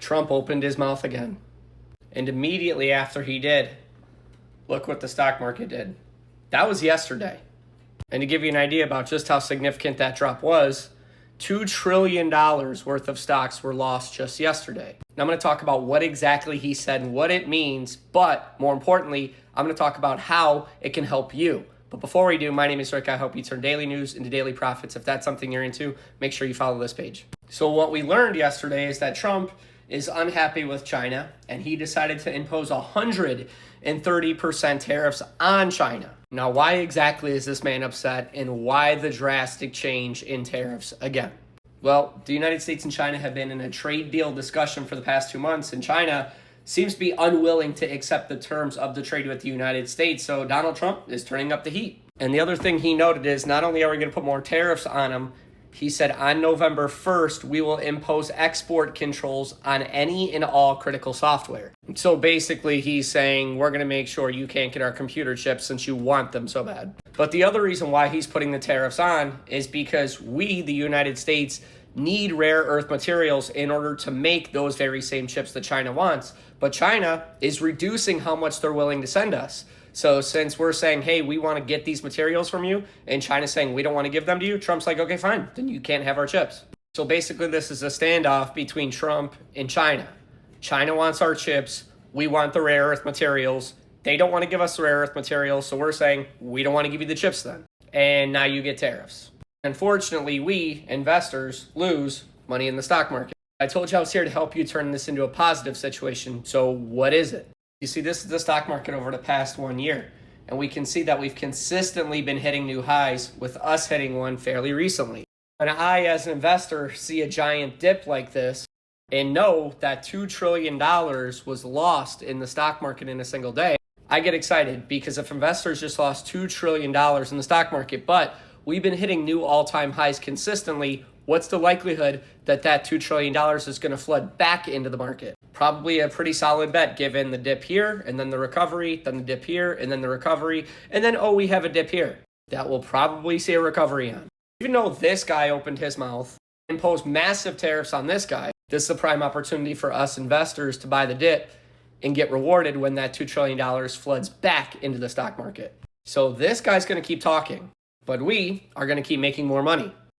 Trump opened his mouth again. And immediately after he did, look what the stock market did. That was yesterday. And to give you an idea about just how significant that drop was, $2 trillion worth of stocks were lost just yesterday. Now I'm going to talk about what exactly he said and what it means, but more importantly, I'm going to talk about how it can help you. But before we do, my name is Rick. I hope you turn daily news into daily profits. If that's something you're into, make sure you follow this page. So what we learned yesterday is that Trump is unhappy with China, and he decided to impose 130% tariffs on China. Now, why exactly is this man upset, and why the drastic change in tariffs again? Well, the United States and China have been in a trade deal discussion for the past 2 months, and China seems to be unwilling to accept the terms of the trade with the United States, so Donald Trump is turning up the heat. And the other thing he noted is not only are we going to put more tariffs on him, he said on November 1st, we will impose export controls on any and all critical software. So basically, he's saying we're going to make sure you can't get our computer chips since you want them so bad. But the other reason why he's putting the tariffs on is because we, the United States, need rare earth materials in order to make those very same chips that China wants. But China is reducing how much they're willing to send us. So since we're saying, hey, we want to get these materials from you, and China's saying we don't want to give them to you, Trump's like, okay, fine, then you can't have our chips. So basically this is a standoff between Trump and China. China wants our chips, we want the rare earth materials. They don't want to give us the rare earth materials, so we're saying we don't want to give you the chips then. And now you get tariffs. Unfortunately, we, investors, lose money in the stock market. I told you I was here to help you turn this into a positive situation, so what is it? You see, this is the stock market over the past 1 year, and we can see that we've consistently been hitting new highs, with us hitting one fairly recently. When I, as an investor, see a giant dip like this and know that $2 trillion was lost in the stock market in a single day, I get excited, because if investors just lost $2 trillion in the stock market, but we've been hitting new all-time highs consistently, what's the likelihood that that $2 trillion is going to flood back into the market? Probably a pretty solid bet, given the dip here, and then the recovery, then the dip here, and then the recovery, and then, oh, we have a dip here. That we'll probably see a recovery on. Even though this guy opened his mouth, imposed massive tariffs on this guy, this is a prime opportunity for us investors to buy the dip and get rewarded when that $2 trillion floods back into the stock market. So this guy's going to keep talking, but we are going to keep making more money.